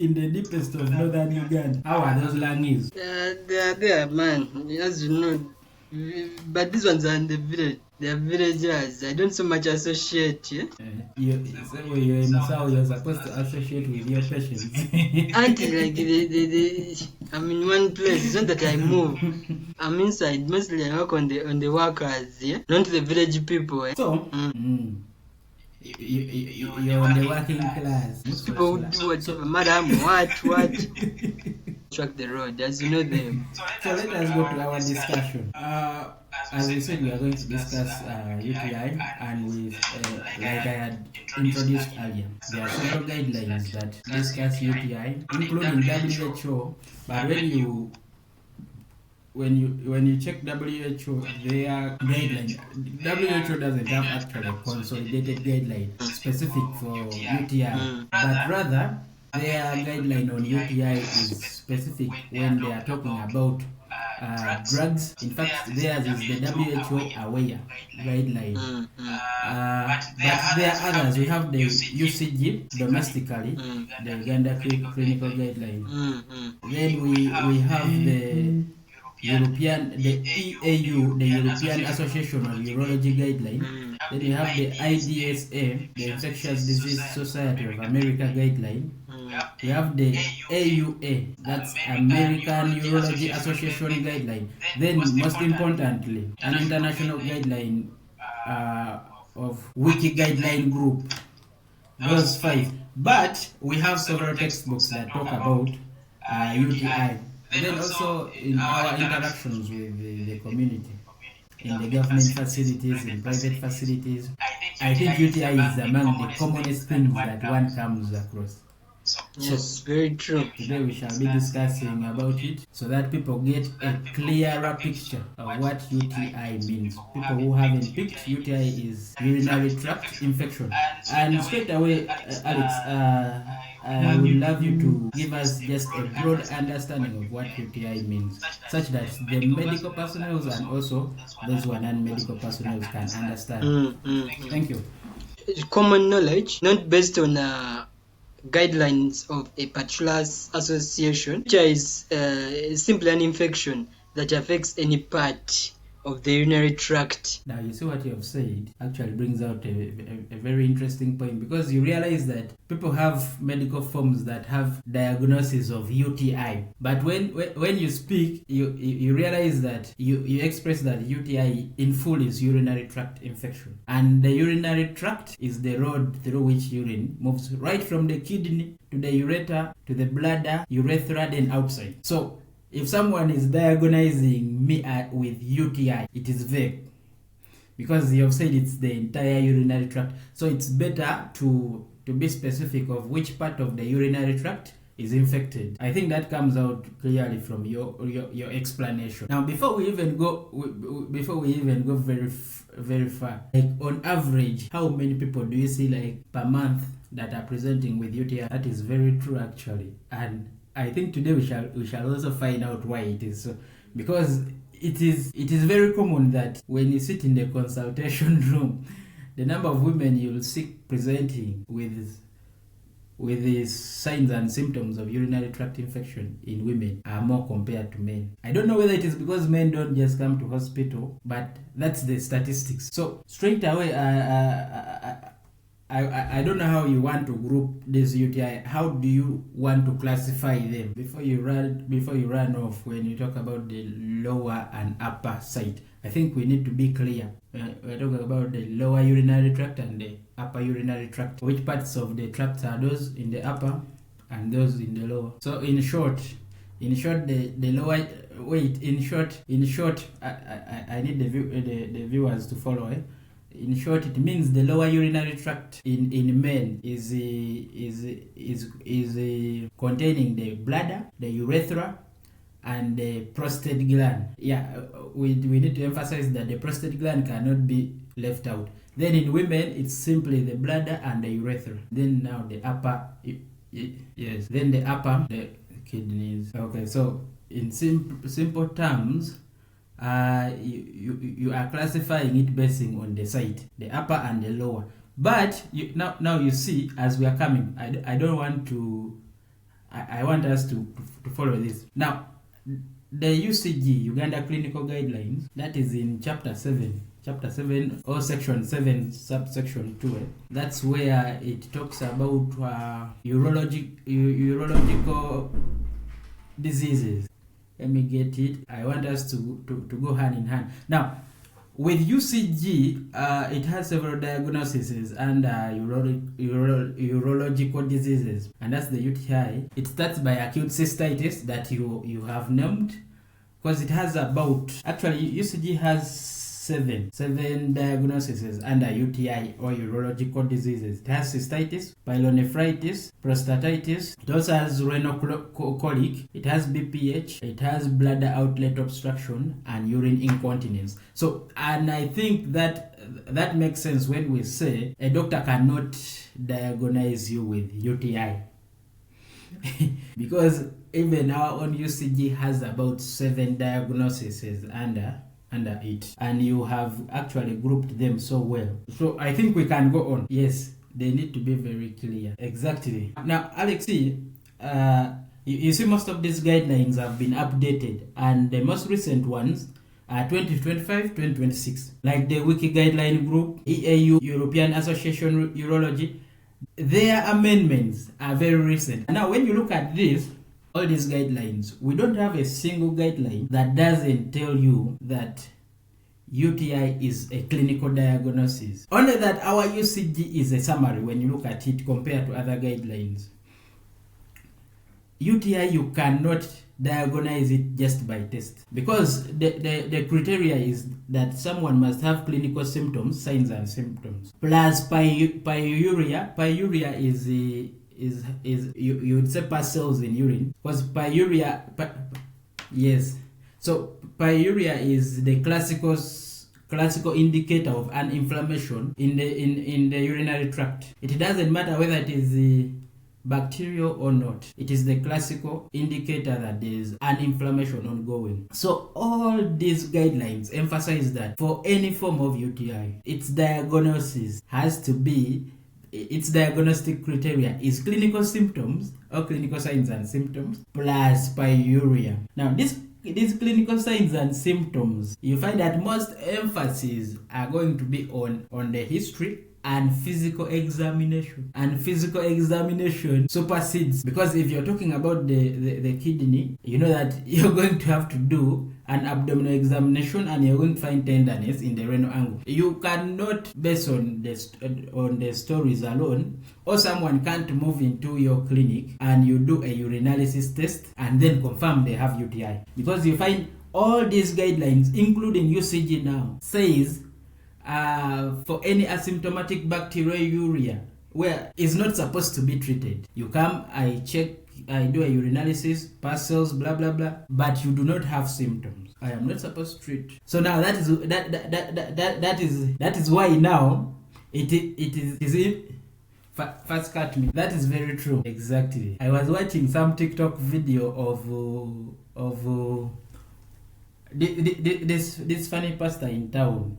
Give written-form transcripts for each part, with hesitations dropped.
in the deepest of northern Uganda. How are those langis? They are there, man. As you know, but these ones are in the village. They are villagers. I don't so much associate. Yeah? You're in Masao, you're supposed to associate with your patients. Auntie, like I'm in one place. It's not that I move. I'm inside. Mostly I work on the workers, yeah, not the village people. Eh? So, you're on the working class. People who do whatever, madam, what, track the road, as you know them. So let us go to our discussion. As we said, we are going to discuss UTI, and with like I had introduced earlier, there are several guidelines that discuss UTI, including WHO. But when you check WHO, their guideline, WHO doesn't have actually a consolidated guideline specific for UTI, but rather their guideline on UTI is specific when they are talking about drugs. In fact, theirs is the WHO aware guideline. But there are others. We have the UCG domestically, the Uganda clinical guideline. Then we have the EAU, the European Association of Urology Guideline. Then you have the IDSA, the Infectious Disease Society of America Guideline. We have the AUA, that's American Urology Association Guideline. Then, most importantly, an international guideline of Wiki Guideline Group. Those 5. But we have several textbooks that talk about UTI. And then also in our interactions with the community, in the government facilities, in private facilities, I think UTI is among the commonest things that one comes across. Yes, very true. Today we shall be discussing about it so that people get a clearer picture of what UTI means. People who haven't picked, UTI is urinary tract infection. And straight away, Alex, I would love you to give us just a broad understanding of what UTI means, such that the medical personnel and also those who are non-medical personnel can understand. Thank you. Common knowledge, not based on guidelines of a particular association, which is simply an infection that affects any part of the urinary tract. Now you see what you have said actually brings out a very interesting point, because you realize that people have medical forms that have diagnosis of UTI, but when you speak, you realize that you express that UTI in full is urinary tract infection, and the urinary tract is the road through which urine moves right from the kidney to the ureter to the bladder, urethra, then outside. So if someone is diagnosing me with UTI, it is vague, because you have said it's the entire urinary tract. So it's better to be specific of which part of the urinary tract is infected. I think that comes out clearly from your explanation. Now, before we even go very far, like on average, how many people do you see like per month that are presenting with UTI? That is very true actually, and I think today we shall also find out why it is so, because it is very common that when you sit in the consultation room, the number of women you will see presenting with these signs and symptoms of urinary tract infection in women are more compared to men. I don't know whether it is because men don't just come to hospital, but that's the statistics. So straight away, I don't know how you want to group this UTI. How do you want to classify them before you run off when you talk about the lower and upper side? I think we need to be clear. We're talking about the lower urinary tract and the upper urinary tract. Which parts of the tract are those in the upper and those in the lower? So in short, the lower. Wait. In short. I need the viewers to follow. In short, it means the lower urinary tract in men is containing the bladder, the urethra, and the prostate gland. Yeah, we need to emphasize that the prostate gland cannot be left out. Then in women, it's simply the bladder and the urethra. Then now the upper, yes. Then the upper, the kidneys. Okay, so in simple terms, you are classifying it basing on the side, the upper and the lower. But now you see, as we are coming, I don't want to I want us to follow this. Now, the UCG, Uganda Clinical Guidelines, that is in Chapter 7 or Section 7, subsection 2. That's where it talks about urological diseases. Let me get it. I want us to go hand in hand. Now, with UCG, it has several diagnoses and urological diseases, and that's the UTI. It starts by acute cystitis that you have named, because it has about, actually UCG has seven diagnoses under UTI or urological diseases. It has cystitis, pyelonephritis, prostatitis. It also has renal colic. It has BPH. It has bladder outlet obstruction and urine incontinence. So, and I think that makes sense when we say a doctor cannot diagnose you with UTI. Because even our own UCG has about 7 diagnoses under it, and you have actually grouped them so well. So I think we can go on. Yes, they need to be very clear. Exactly. Now, Alex, you see most of these guidelines have been updated, and the most recent ones are 2025, 2026. Like the Wiki Guideline Group, EAU, European Association Urology, their amendments are very recent. Now, when you look at this, all these guidelines, we don't have a single guideline that doesn't tell you that UTI is a clinical diagnosis. Only that our UCG is a summary when you look at it compared to other guidelines. UTI, you cannot diagnose it just by test, because the criteria is that someone must have clinical symptoms, signs and symptoms, plus pyuria. Pyuria is you would say past cells in urine, because pyuria, yes. So pyuria is the classical indicator of an inflammation in the urinary tract. It doesn't matter whether it is bacterial or not. It is the classical indicator that there is an inflammation ongoing. So all these guidelines emphasize that for any form of UTI, its diagnosis has to be, its diagnostic criteria is clinical symptoms or clinical signs and symptoms plus pyuria. Now these clinical signs and symptoms, you find that most emphasis are going to be on the history and physical examination. And physical examination supersedes, because if you're talking about the kidney, you know that you're going to have to do an abdominal examination and you're going to find tenderness in the renal angle. You cannot, based on the stories alone, or someone can't move into your clinic and you do a urinalysis test and then confirm they have UTI, because you find all these guidelines, including UCG now, says for any asymptomatic bacteriuria where it's not supposed to be treated, you come, I check, I do a urinalysis, pass cells, blah blah blah, but you do not have symptoms, I am not supposed to treat. So now that is why now it is first cut me. That is very true. Exactly. I was watching some TikTok video of this funny pastor in town.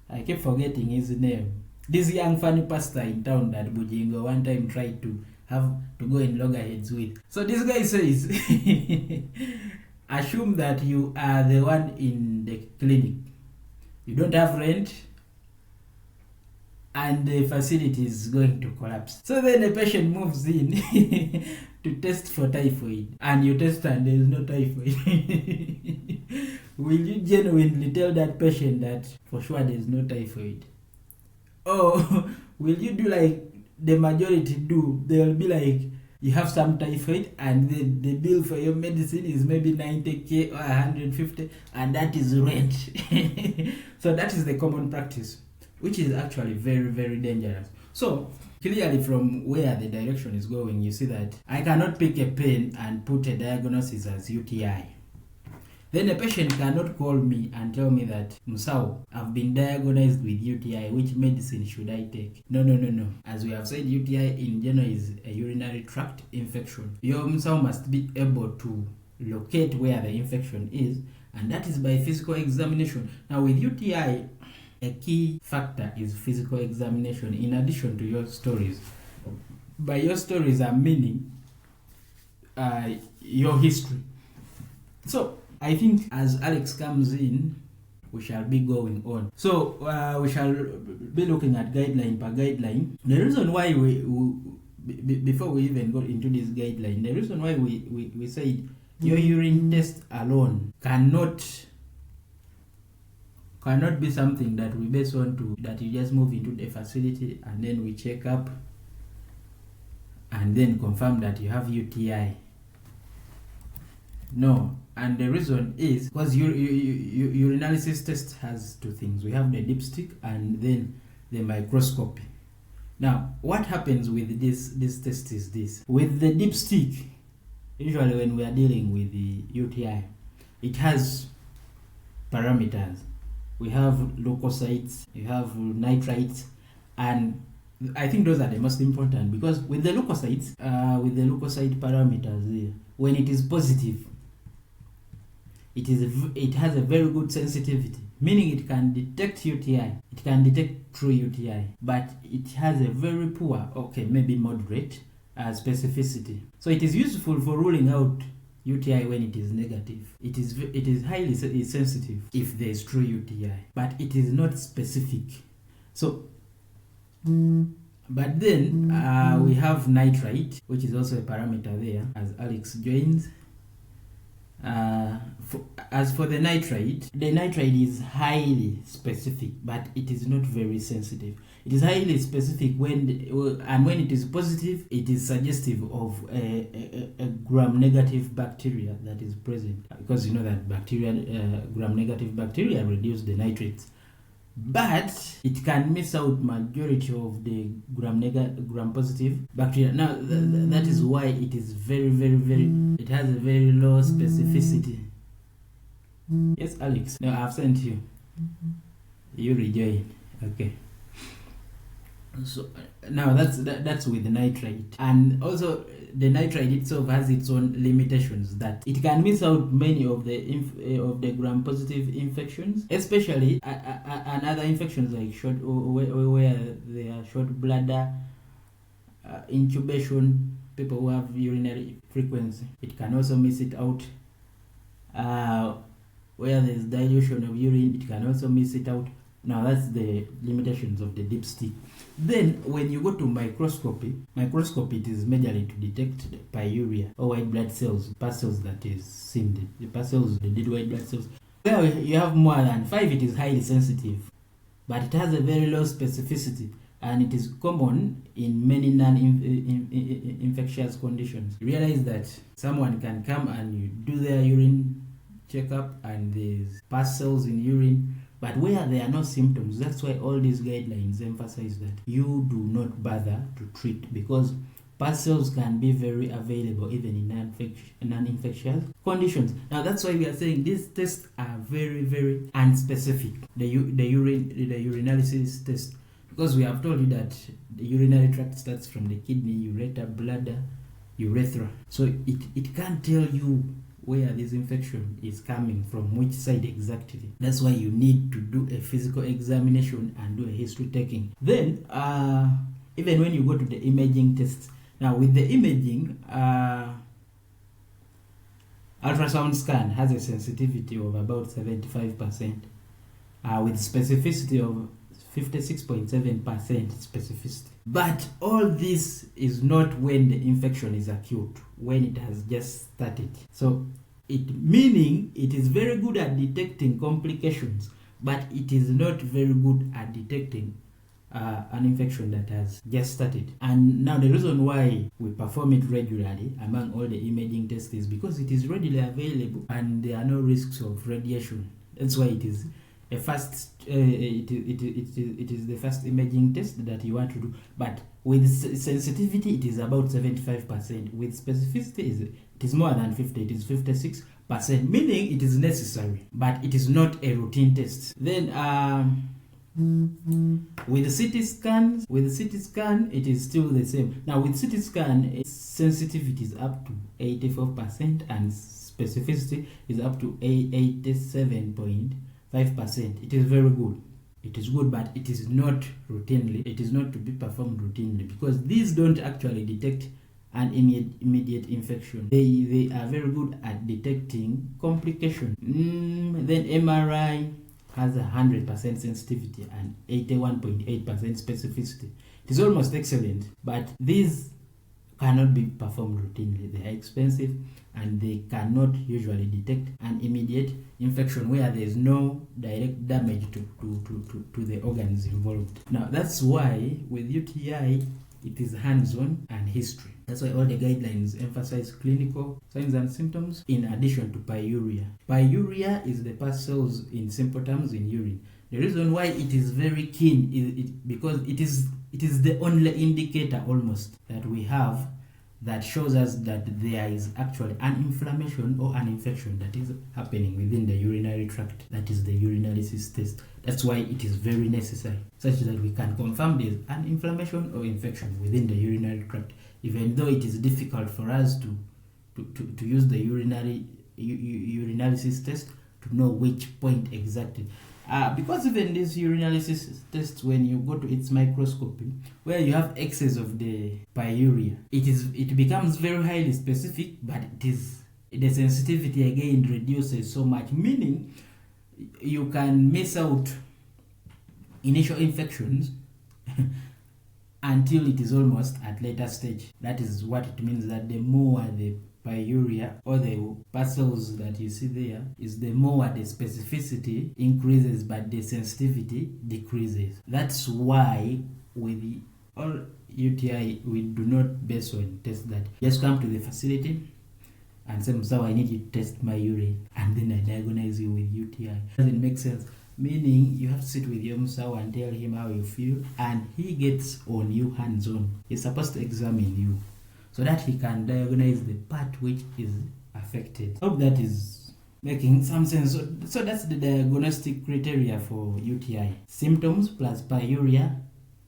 I keep forgetting his name. This young funny pastor in town that Bujingo one time tried to go in loggerheads with. So this guy says, assume that you are the one in the clinic. You don't have rent and the facility is going to collapse. So then the patient moves in to test for typhoid, and you test and there is no typhoid. Will you genuinely tell that patient that for sure there is no typhoid? Or will you do like the majority do? They will be like, you have some typhoid and the bill for your medicine is maybe 90k or 150, and that is rent. So that is the common practice, which is actually very, very dangerous. So clearly from where the direction is going, you see that I cannot pick a pen and put a diagnosis as UTI. Then a patient cannot call me and tell me that, Musao, I've been diagnosed with UTI, which medicine should I take? No. As we have said, UTI in general is a urinary tract infection. Your Musao must be able to locate where the infection is, and that is by physical examination. Now with UTI, a key factor is physical examination in addition to your stories. By your stories, I'm meaning your history. So I think as Alex comes in, we shall be going on. So we shall be looking at guideline per guideline. The reason why before we even go into this guideline, the reason why we said your urine test alone cannot be something that we base on to that you just move into the facility and then we check up and then confirm that you have UTI. No, and the reason is because urinalysis test has two things. We have the dipstick and then the microscopy. Now, what happens with this test is this. With the dipstick, usually when we are dealing with the UTI, it has parameters. We have leukocytes, you have nitrites, and I think those are the most important, because with the leukocytes, with the leukocyte parameters there, when it is positive, it has a very good sensitivity, meaning it can detect UTI, it can detect true UTI, but it has a very poor, okay, maybe moderate specificity. So it is useful for ruling out UTI when it is negative. It is highly sensitive if there is true UTI, but it is not specific. So, but then we have nitrite, which is also a parameter there, as Alex joins. As for the nitrite is highly specific, but it is not very sensitive. It is highly specific when it is positive, it is suggestive of a gram-negative bacteria that is present, because you know that gram-negative bacteria reduce the nitrates, but it can miss out majority of the gram-positive bacteria. Now that is why it is very, it has a very low specificity. Yes, Alex. No, I've sent you. You rejoin. Okay. So now that's with the nitrite, and also the nitrite itself has its own limitations, that it can miss out many of the gram-positive infections, especially and other infections like where they are short bladder, intubation, people who have urinary frequency. It can also miss it out. Where there is dilution of urine, it can also miss it out. Now that's the limitations of the dipstick. Then when you go to microscopy, it is majorly to detect the pyuria or white blood cells, pus cells, that is seen, the pus cells, the dead white blood cells. Where you have more than 5, it is highly sensitive, but it has a very low specificity, and it is common in many non-infectious conditions. You realize that someone can come and you do their urine checkup and there's pus cells in urine, but where there are no symptoms. That's why all these guidelines emphasize that you do not bother to treat, because pus cells can be very available even in non-infectious conditions. Now that's why we are saying these tests are very, unspecific. The urinalysis test, because we have told you that the urinary tract starts from the kidney, ureter, bladder, urethra. So it can't tell you where this infection is coming from, which side exactly. That's why you need to do a physical examination and do a history taking. Then even when you go to the imaging tests, now with the imaging, ultrasound scan has a sensitivity of about 75%, with specificity of 56.7% specificity. But all this is not when the infection is acute, when it has just started. So meaning it is very good at detecting complications, but it is not very good at detecting an infection that has just started. And now the reason why we perform it regularly among all the imaging tests is because it is readily available and there are no risks of radiation. That's why it is a fast it is the first imaging test that you want to do. But with sensitivity it is about 75%. With specificity it is more than 50. It is 56%, meaning it is necessary, but it is not a routine test. Then with the CT scan, it is still the same. Now with CT scan, its sensitivity is up to 84% and specificity is up to 87.5%. It is very good. It is good, but it is not routinely. It is not to be performed routinely, because these don't actually detect and immediate infection. They are very good at detecting complication. Then MRI has 100% sensitivity and 81.8% specificity. It is almost excellent, but these cannot be performed routinely. They are expensive and they cannot usually detect an immediate infection where there is no direct damage to the organs involved. Now that's why with UTI it is hands-on and history. That's why all the guidelines emphasize clinical signs and symptoms in addition to pyuria. Pyuria is the pus cells in simple terms in urine. The reason why it is very keen is because it is the only indicator almost that we have that shows us that there is actually an inflammation or an infection that is happening within the urinary tract. That is the urinalysis test. That's why it is very necessary, such that we can confirm there is an inflammation or infection within the urinary tract, even though it is difficult for us to use the urinalysis test to know which point exactly. Because even these urinalysis tests, when you go to its microscopy, where you have excess of the pyuria, it becomes very highly specific, but the sensitivity again reduces so much, meaning you can miss out initial infections until it is almost at later stage. That is what it means, that the more the pyuria or the pus cells that you see there is, the more the specificity increases but the sensitivity decreases. That's why with all UTI we do not base on tests that just come to the facility and say, so I need you to test my urine and then I diagnose you with UTI. Doesn't make sense. Meaning you have to sit with your Msawa and tell him how you feel, and he gets on you hands-on. He's supposed to examine you so that he can diagnose the part which is affected. Hope that is making some sense. So that's the diagnostic criteria for UTI. Symptoms plus pyuria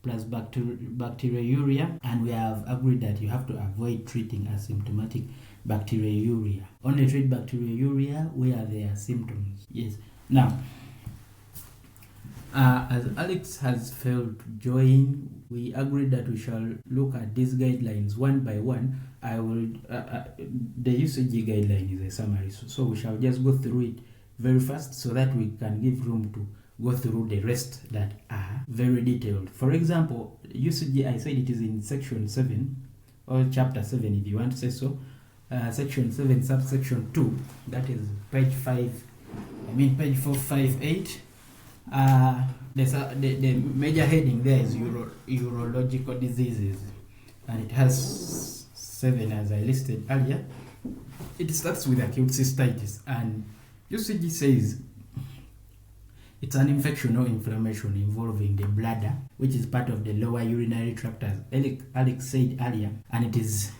plus bacteriuria, and we have agreed that you have to avoid treating asymptomatic bacteriuria. Only treat bacteriuria where there are symptoms. Yes. Now, as Alex has failed to join, we agreed that we shall look at these guidelines one by one. I will the UCG guideline is a summary, so we shall just go through it very fast so that we can give room to go through the rest that are very detailed. For example, UCG, I said it is in section 7 or chapter 7 if you want to say so. Section 7 subsection 2, that is page 458. The major heading there is urological diseases, and it has 7 as I listed earlier. It starts with acute cystitis, and UCG says it's an infection or inflammation involving the bladder, which is part of the lower urinary tract, as Alex said earlier, and it is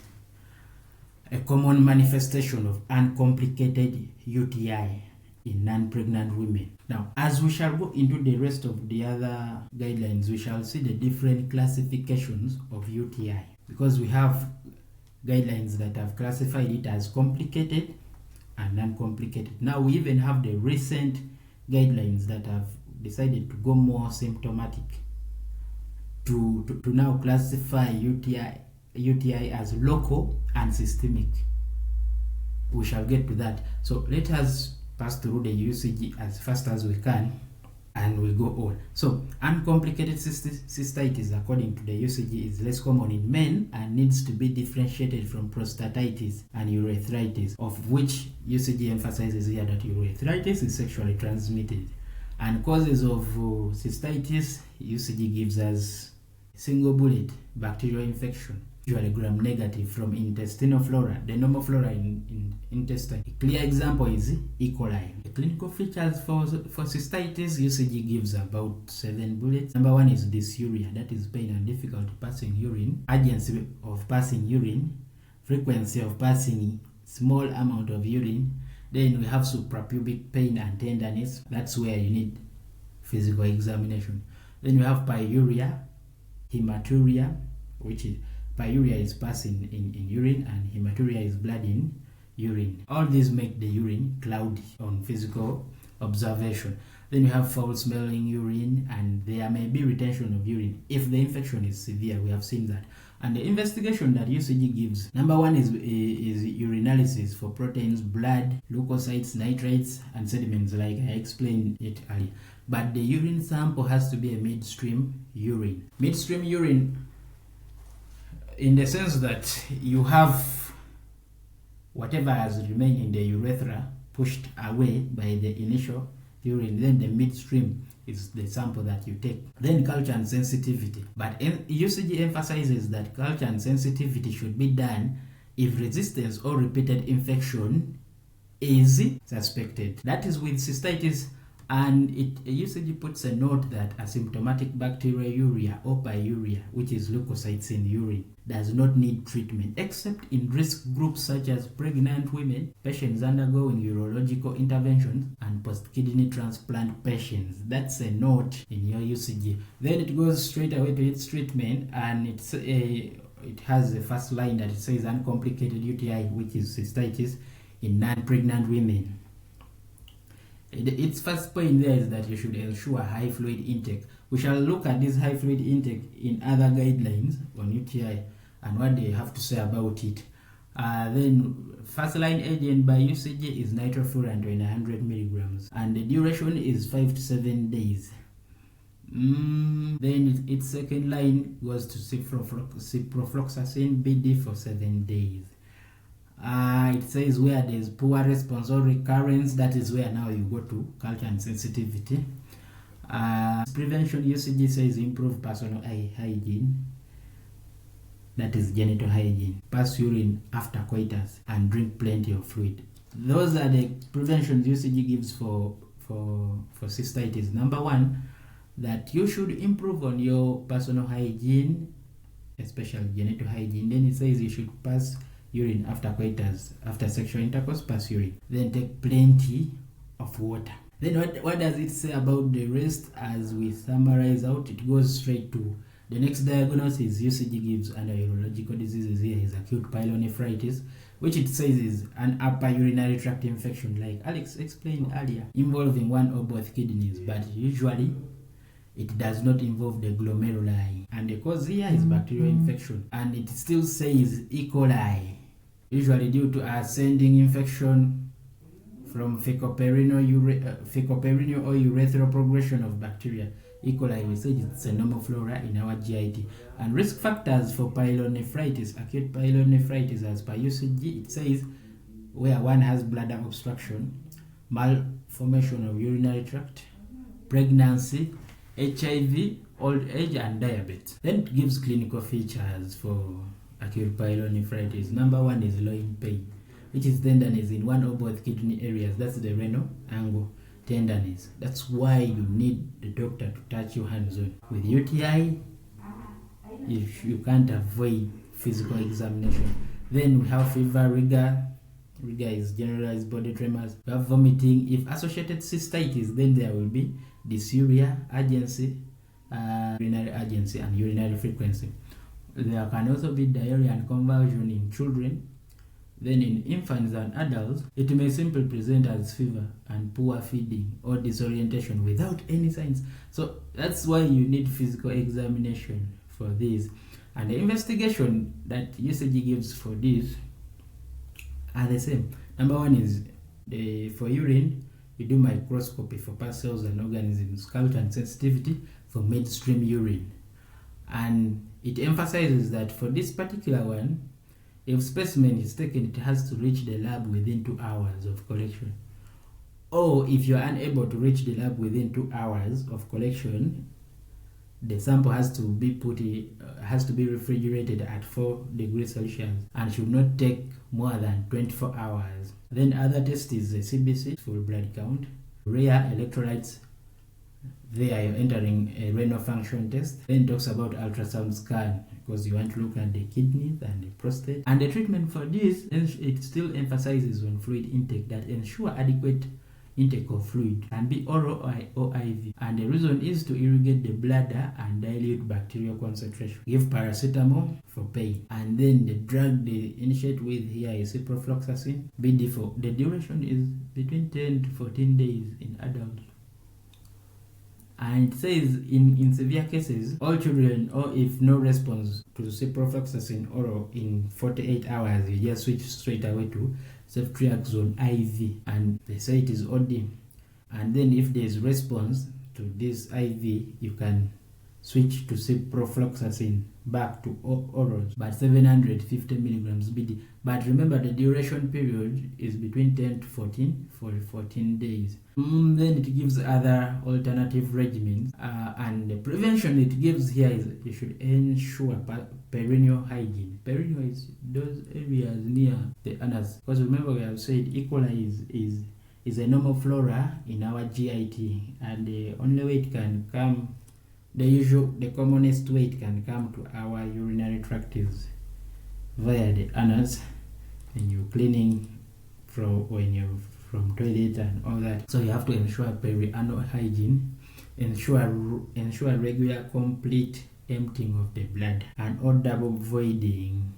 a common manifestation of uncomplicated UTI in non-pregnant women. Now, as we shall go into the rest of the other guidelines, we shall see the different classifications of UTI, because we have guidelines that have classified it as complicated and non-complicated. Now we even have the recent guidelines that have decided to go more symptomatic to now classify UTI as local and systemic. We shall get to that. So let us pass through the UCG as fast as we can and we'll go on. So uncomplicated cystitis, according to the UCG, is less common in men and needs to be differentiated from prostatitis and urethritis, of which UCG emphasizes here that urethritis is sexually transmitted. And causes of cystitis, UCG gives us single bullet bacterial infection, usually gram-negative, from intestinal flora, the normal flora in intestine. A clear example is E. coli. The clinical features for cystitis, UCG gives about 7 bullets. Number 1 is dysuria, that is pain and difficulty passing urine, urgency of passing urine, frequency of passing small amount of urine. Then we have suprapubic pain and tenderness. That's where you need physical examination. Then we have pyuria, hematuria, which is pyuria is pus in urine and hematuria is blood in urine. All these make the urine cloudy on physical observation. Then you have foul smelling urine, and there may be retention of urine if the infection is severe. We have seen that. And the investigation that UCG gives, number one is urinalysis for proteins, blood, leukocytes, nitrates, and sediments, like I explained it earlier. But the urine sample has to be a midstream urine. Midstream urine, in the sense that you have whatever has remained in the urethra pushed away by the initial urine, then the midstream is the sample that you take. Then culture and sensitivity. But UCG emphasizes that culture and sensitivity should be done if resistance or repeated infection is suspected. That is with cystitis, and UCG puts a note that asymptomatic bacteriuria or pyuria, which is leukocytes in urine, does not need treatment except in risk groups such as pregnant women, patients undergoing urological interventions, and post-kidney transplant patients. That's a note in your UCG. Then it goes straight away to its treatment, and it has the first line that it says uncomplicated UTI, which is cystitis in non-pregnant women. Its first point there is that you should ensure high fluid intake. We shall look at this high fluid intake in other guidelines on UTI and what they have to say about it. Then first line agent by UCG is nitrofuran 100 milligrams, and the duration is 5 to 7 days. Then its second line goes to ciprofloxacin BD for 7 days. It says where there's poor response or recurrence, that is where now you go to culture and sensitivity. Prevention UCG says improve personal hygiene, that is genital hygiene, pass urine after coitus, and drink plenty of fluid. Those are the preventions UCG gives for cystitis. Number one, that you should improve on your personal hygiene, especially genital hygiene. Then it says you should pass urine after coitus, after sexual intercourse, pass urine. Then take plenty of water. Then what does it say about the rest? As we summarize out, it goes straight to the next diagnosis UCG gives under urological diseases. Here is acute pyelonephritis, which it says is an upper urinary tract infection, like Alex explained earlier, involving one or both kidneys, but usually it does not involve the glomeruli. And the cause here is bacterial infection, and it still says E. coli, usually due to ascending infection from fecoperineal or urethral progression of bacteria. E. coli, we said it's a normal flora in our GIT. And risk factors for pyelonephritis, acute pyelonephritis, as per UCG, it says where one has bladder obstruction, malformation of urinary tract, pregnancy, HIV, old age, and diabetes. Then it gives clinical features for acute pyelonephritis. Number one is loin pain, which is tenderness in one or both kidney areas. That's the renal angle tenderness. That's why you need the doctor to touch your hands on. With UTI, if you can't avoid physical examination. Then we have fever, rigor. Rigor is generalized body tremors. We have vomiting. If associated cystitis, then there will be dysuria, urgency, urinary urgency, and urinary frequency. There can also be diarrhea and convulsion in children. Then in infants and adults, it may simply present as fever and poor feeding or disorientation without any signs. So that's why you need physical examination for this. And the investigation that UCG gives for this are the same. Number one is for urine, you do microscopy for past cells and organisms, culture and sensitivity for midstream urine. And it emphasizes that for this particular one, if specimen is taken, it has to reach the lab within 2 hours of collection. Or if you are unable to reach the lab within 2 hours of collection, the sample has to be refrigerated at 4 degrees Celsius and should not take more than 24 hours. Then other test is the CBC, full blood count, rare electrolytes. There you're entering a renal function test. Then talks about ultrasound scan, because you want to look at the kidneys and the prostate. And the treatment for this, it still emphasizes on fluid intake, that ensure adequate intake of fluid, and be oral or IV. And the reason is to irrigate the bladder and dilute bacterial concentration. Give paracetamol for pain. And then the drug they initiate with here is ciprofloxacin BD4. The duration is between 10 to 14 days in adults. And it says in severe cases, all children, or if no response to ciprofloxacin oral in 48 hours, you just switch straight away to ceftriaxone IV, and they say it is OD. And then if there is response to this IV, you can switch to ciprofloxacin back to orals, but 750 milligrams BD. But remember, the duration period is between 10 to 14 for 14 days. Then it gives other alternative regimens, and the prevention it gives here is you should ensure perineal hygiene. Perineal is those areas near the anus, because remember we have said E. coli is a normal flora in our GIT, and the only way it can come, the commonest way it can come to our urinary tract is via the anus, when you're cleaning when you're from toilet and all that. So you have to ensure perianal hygiene, ensure regular complete emptying of the blood, and all double voiding.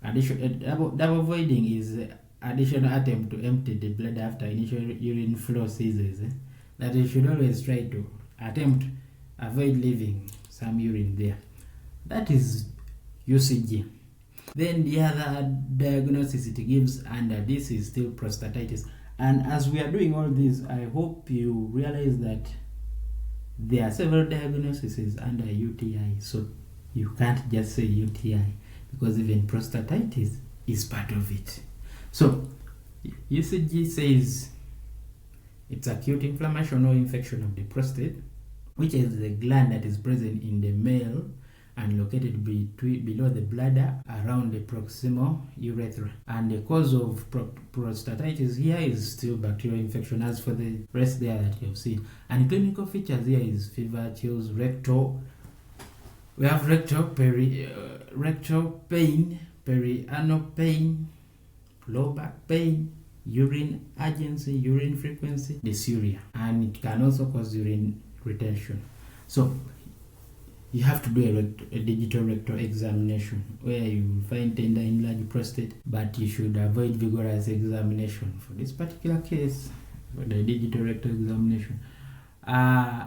Double voiding is additional attempt to empty the blood after initial urine flow ceases. That you should always try to avoid leaving some urine there. That is UCG. Then the other diagnosis it gives under this is still prostatitis. And as we are doing all this, I hope you realize that there are several diagnoses under UTI. So you can't just say UTI, because even prostatitis is part of it. So UCG says it's acute inflammation or infection of the prostate, which is the gland that is present in the male and located below the bladder around the proximal urethra. And the cause of prostatitis here is still bacterial infection, as for the rest there that you have seen. And clinical features here is fever, chills, rectal. We have rectal pain, perianal pain, low back pain, urine urgency, urine frequency, dysuria, and it can also cause urine retention. So you have to do a digital rectal examination where you will find tender enlarged prostate, but you should avoid vigorous examination for this particular case, for the digital rectal examination.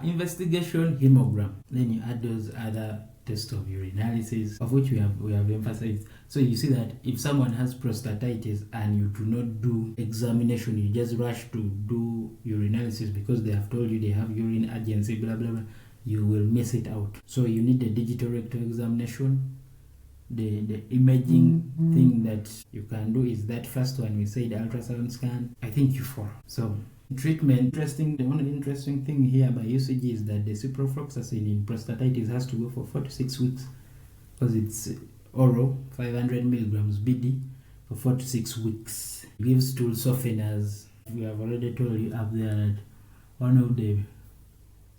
Investigation, hemogram. Then you add those other tests of urinalysis, of which we have emphasized. So you see that if someone has prostatitis and you do not do examination, you just rush to do urinalysis because they have told you they have urine urgency, blah blah blah, you will miss it out. So you need the digital rectal examination. The imaging thing that you can do is that first one we said, ultrasound scan. I think you follow. So treatment, the one interesting thing here by UCG is that the ciprofloxacin in prostatitis has to go for 4 to 6 weeks, because it's oral, 500 milligrams BD for 4 to 6 weeks. It gives stool softeners. We have already told you up there that one of the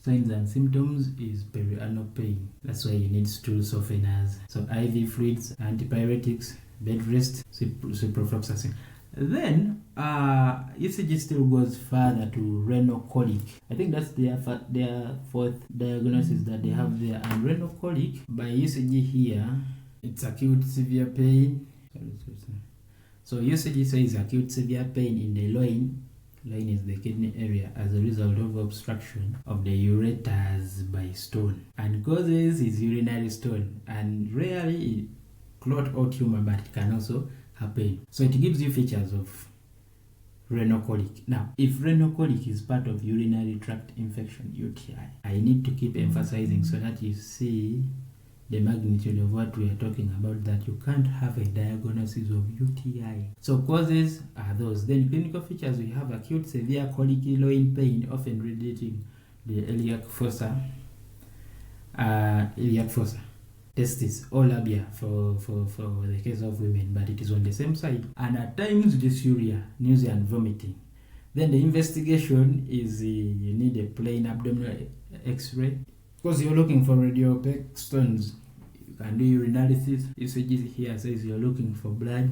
signs and symptoms is perianal pain. That's why you need stool softeners. So IV fluids, antipyretics, bed rest, ciprofloxacin. Then UCG still goes further to renal colic. I think that's their fourth diagnosis that they have there. And renal colic by UCG here, it's acute severe pain. So UCG says acute severe pain in the loin. Loin is the kidney area as a result of obstruction of the ureters by stone. And causes is urinary stone, and rarely clot or tumor, but it can also happen. So it gives you features of renal colic. Now, if renal colic is part of urinary tract infection, UTI, I need to keep emphasizing so that you see the magnitude of what we are talking about, that you can't have a diagnosis of UTI. So causes are those. Then clinical features, we have acute severe colicky loin pain, often radiating the iliac fossa, testis or labia for the case of women, but it is on the same side. And at times dysuria, nausea and vomiting. Then the investigation is you need a plain abdominal x-ray, because you're looking for radiopaque stones. You can do urinalysis. UCG here says you're looking for blood,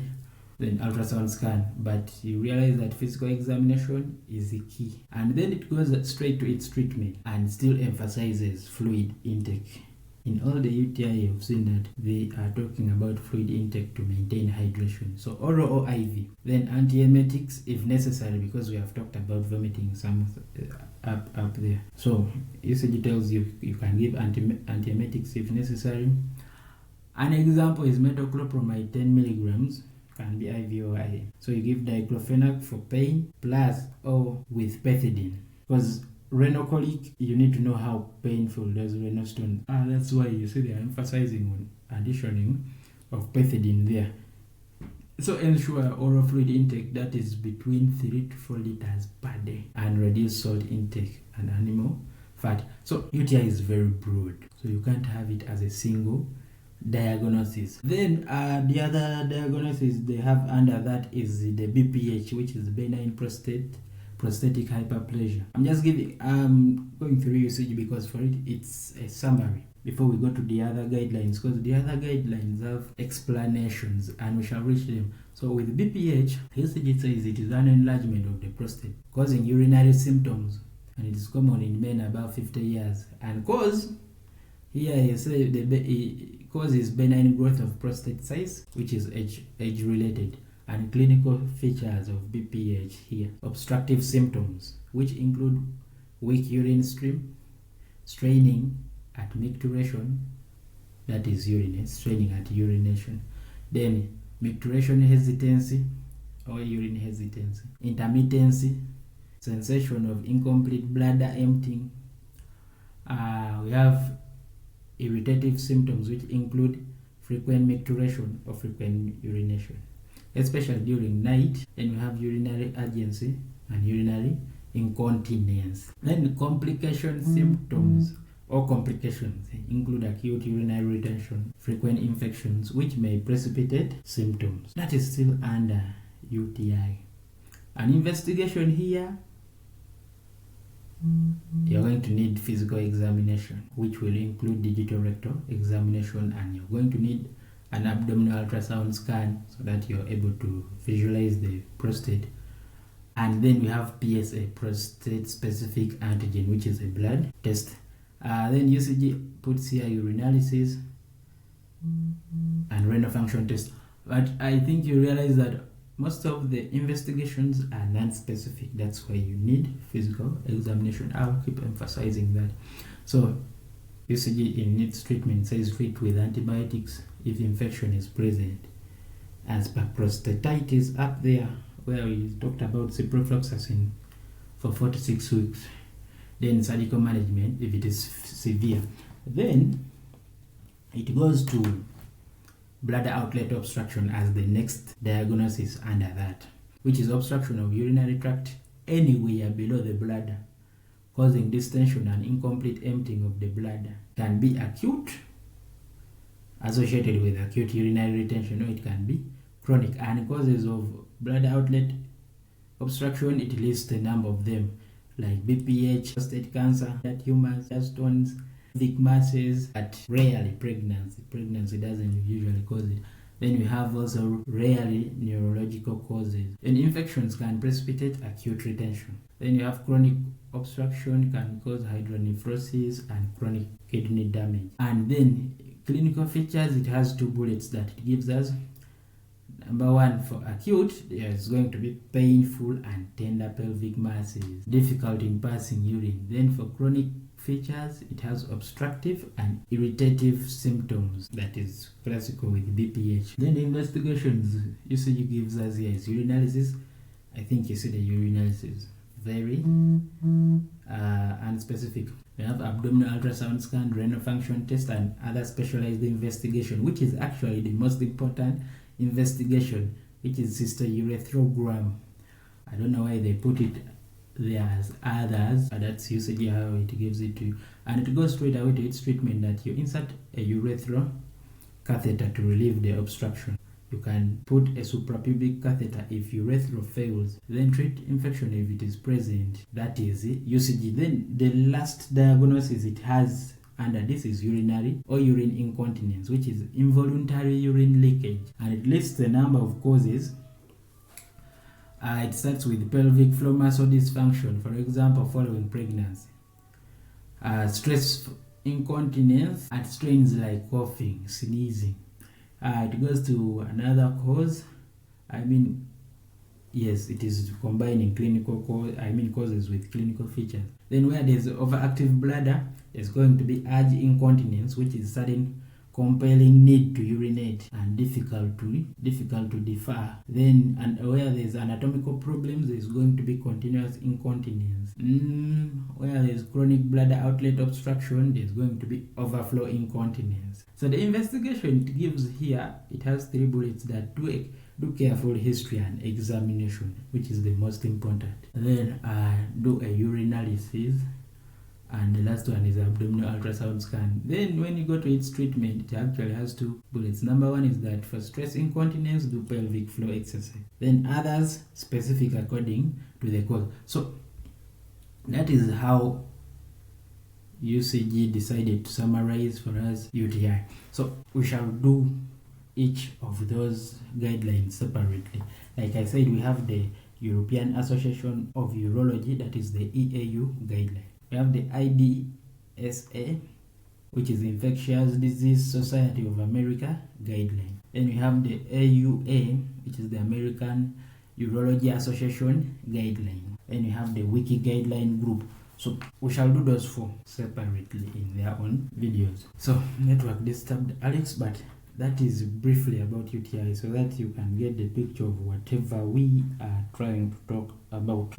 then ultrasound scan, but you realize that physical examination is the key. And then it goes straight to its treatment and still emphasizes fluid intake. In all the UTI, you've seen that they are talking about fluid intake to maintain hydration. So oral or IV. Then antiemetics if necessary, because we have talked about vomiting some up there. So ECG tells you you can give antiemetics if necessary. An example is metoclopramide 10 milligrams, can be IV or IA. So you give diclofenac for pain plus or with pethidine, because renal colic, you need to know how painful does renal stone. That's why you see they are emphasizing on additioning of pethidine there. So ensure oral fluid intake that is between 3 to 4 liters per day, and reduce salt intake and animal fat. So UTI is very broad, so you can't have it as a single diagnosis. Then the other diagnosis they have under that is the BPH, which is benign prostatic hyperplasia. I'm just going through usage because for it it's a summary before we go to the other guidelines, because the other guidelines have explanations and we shall reach them. So with BPH, usage says it is an enlargement of the prostate causing urinary symptoms, and it is common in men above 50 years, and cause here you say the cause is benign growth of prostate size, which is age related. And clinical features of BPH here: obstructive symptoms, which include weak urine stream, straining at micturition, that is straining at urination, then micturition hesitancy or urine hesitancy, intermittency, sensation of incomplete bladder emptying. We have irritative symptoms, which include frequent micturition or frequent urination, especially during night. Then we have urinary urgency and urinary incontinence. Then complication symptoms or complications include acute urinary retention, frequent infections, which may precipitate symptoms. That is still under UTI. An investigation here, you're going to need physical examination, which will include digital rectal examination, and you're going to need an abdominal ultrasound scan so that you're able to visualize the prostate. And then we have PSA, prostate specific antigen, which is a blood test. Then UCG puts here urinalysis and renal function test. But I think you realize that most of the investigations are non-specific. That's why you need physical examination. I'll keep emphasizing that. So UCG in its treatment says treat with antibiotics if infection is present. As per prostatitis up there, where we talked about ciprofloxacin for 4 to 6 weeks. Then surgical management if it is severe. Then it goes to bladder outlet obstruction as the next diagnosis under that, which is obstruction of urinary tract anywhere below the bladder, causing distension and incomplete emptying of the bladder. Can be acute, associated with acute urinary retention, or it can be chronic. And causes of bladder outlet obstruction, it lists a number of them, like BPH, prostate cancer, tumors, stones, thick masses, but rarely pregnancy. Pregnancy doesn't usually cause it. Then we have also rarely neurological causes. And infections can precipitate acute retention. Then you have chronic obstruction, can cause hydronephrosis and chronic kidney damage. And then clinical features, it has 2 bullets that it gives us. Number 1, for acute, there is going to be painful and tender pelvic masses, difficult in passing urine. Then for chronic features, it has obstructive and irritative symptoms, that is classical with BPH. Then the investigations UCG gives us here is urinalysis. I think you see the urinalysis very unspecific. We have abdominal ultrasound scan, renal function test, and other specialized investigation, which is actually the most important investigation, which is cystourethrogram. I don't know why they put it there as others, but that's usually how it gives it to you. And it goes straight away to its treatment, that you insert a urethral catheter to relieve the obstruction. You can put a suprapubic catheter if urethral fails. Then treat infection if it is present. That is it, UCG. Then the last diagnosis it has under this is urinary or urine incontinence, which is involuntary urine leakage, and it lists a number of causes. It starts with pelvic floor muscle dysfunction, for example, following pregnancy, stress incontinence at strains like coughing, sneezing. It goes to another cause. Yes, it is combining causes with clinical features. Then where there's overactive bladder, there's going to be urge incontinence, which is sudden compelling need to urinate and difficult to defer. Then, and where there's anatomical problems, there's going to be continuous incontinence. Where there's chronic bladder outlet obstruction, there's going to be overflow incontinence. So the investigation it gives here, it has 3 bullets that do careful history and examination, which is the most important. Then do a urinalysis, and the last one is abdominal ultrasound scan. Then when you go to its treatment, it actually has 2 bullets. Number 1 is that for stress incontinence, do pelvic floor exercise. Then others specific according to the cause. So that is how UCG decided to summarize for us UTI. So we shall do each of those guidelines separately. Like I said, we have the European Association of Urology, that is the EAU guideline. We have the IDSA, which is Infectious Disease Society of America guideline. Then we have the AUA, which is the American Urology Association guideline. Then we have the Wiki guideline group. So we shall do those 4 separately in their own videos. So network disturbed Alex, but that is briefly about UTI, so that you can get the picture of whatever we are trying to talk about.